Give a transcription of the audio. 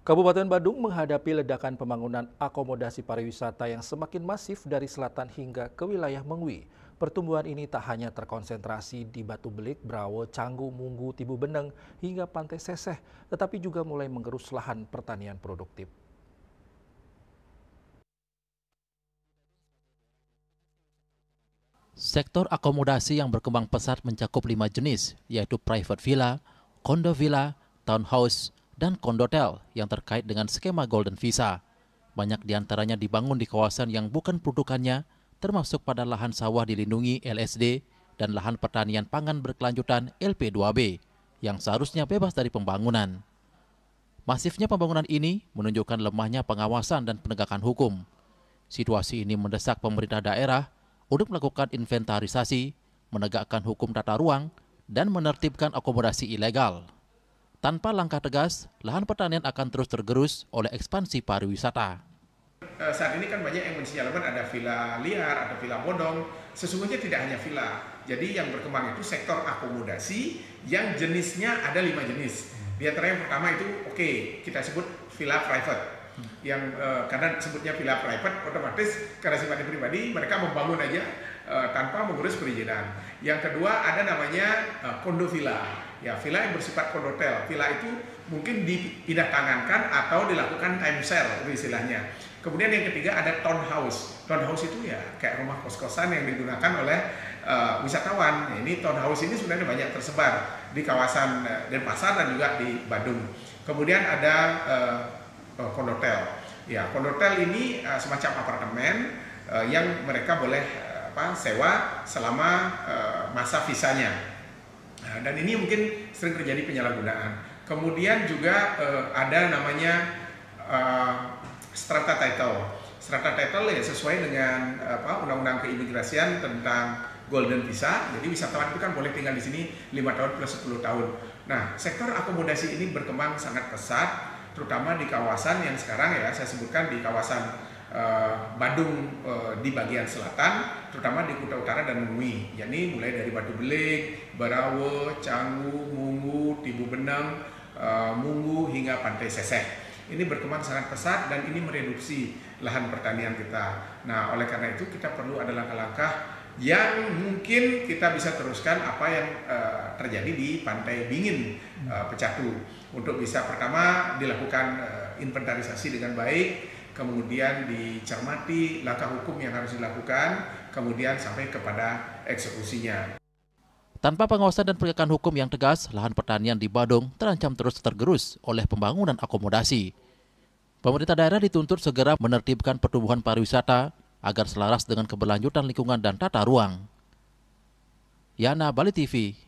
Kabupaten Badung menghadapi ledakan pembangunan akomodasi pariwisata yang semakin masif dari selatan hingga ke wilayah Mengwi. Pertumbuhan ini tak hanya terkonsentrasi di Batu Belik, Brawo, Canggu, Munggu, Tibu Beneng, hingga Pantai Seseh, tetapi juga mulai menggerus lahan pertanian produktif. Sektor akomodasi yang berkembang pesat mencakup 5 jenis, yaitu private villa, condo villa, townhouse, dan kondotel yang terkait dengan skema Golden Visa. Banyak diantaranya dibangun di kawasan yang bukan peruntukannya, termasuk pada lahan sawah dilindungi LSD dan lahan pertanian pangan berkelanjutan LP2B, yang seharusnya bebas dari pembangunan. Masifnya pembangunan ini menunjukkan lemahnya pengawasan dan penegakan hukum. Situasi ini mendesak pemerintah daerah untuk melakukan inventarisasi, menegakkan hukum tata ruang, dan menertibkan akomodasi ilegal. Tanpa langkah tegas, lahan pertanian akan terus tergerus oleh ekspansi pariwisata. Saat ini kan banyak yang mensinyalkan ada villa liar, ada villa bodong. Sesungguhnya tidak hanya villa. Jadi yang berkembang itu sektor akomodasi yang jenisnya ada 5 jenis. Di antara yang pertama itu kita sebut villa private. Yang karena sebutnya villa private, otomatis karena sifatnya pribadi mereka membangun aja tanpa mengurus perizinan. Yang kedua ada namanya kondo villa, ya villa yang bersifat kondotel. Villa itu mungkin dipindah tangankan atau dilakukan time share istilahnya. Kemudian yang ketiga ada townhouse. Townhouse itu ya kayak rumah kos-kosan yang digunakan oleh wisatawan. Nah, ini townhouse ini sebenarnya banyak tersebar di kawasan Denpasar dan juga di Badung. Kemudian ada kondotel. Ya, kondotel ini semacam apartemen yang mereka boleh sewa selama masa visanya. Nah, dan ini mungkin sering terjadi penyalahgunaan. Kemudian juga ada namanya strata title. Strata title ya sesuai dengan undang-undang keimigrasian tentang Golden Visa. Jadi wisatawan itu kan boleh tinggal di sini 5 tahun plus 10 tahun. Nah, sektor akomodasi ini berkembang sangat pesat, terutama di kawasan yang sekarang ya saya sebutkan di kawasan Badung di bagian selatan, terutama di Kuta Utara dan Mengwi. Yakni mulai dari Batu Belik, Brawo, Canggu, Munggu, Tibu Beneng, Munggu hingga Pantai Seseh. Ini berkembang sangat pesat dan ini mereduksi lahan pertanian kita. Nah, oleh karena itu kita perlu ada langkah-langkah yang mungkin kita bisa teruskan apa yang terjadi di Pantai Bingin Pecatu. Untuk bisa pertama dilakukan inventarisasi dengan baik, kemudian dicermati langkah hukum yang harus dilakukan, kemudian sampai kepada eksekusinya. Tanpa pengawasan dan penegakan hukum yang tegas, lahan pertanian di Badung terancam terus tergerus oleh pembangunan akomodasi. Pemerintah daerah dituntut segera menertibkan pertumbuhan pariwisata agar selaras dengan keberlanjutan lingkungan dan tata ruang. Yana, Bali TV.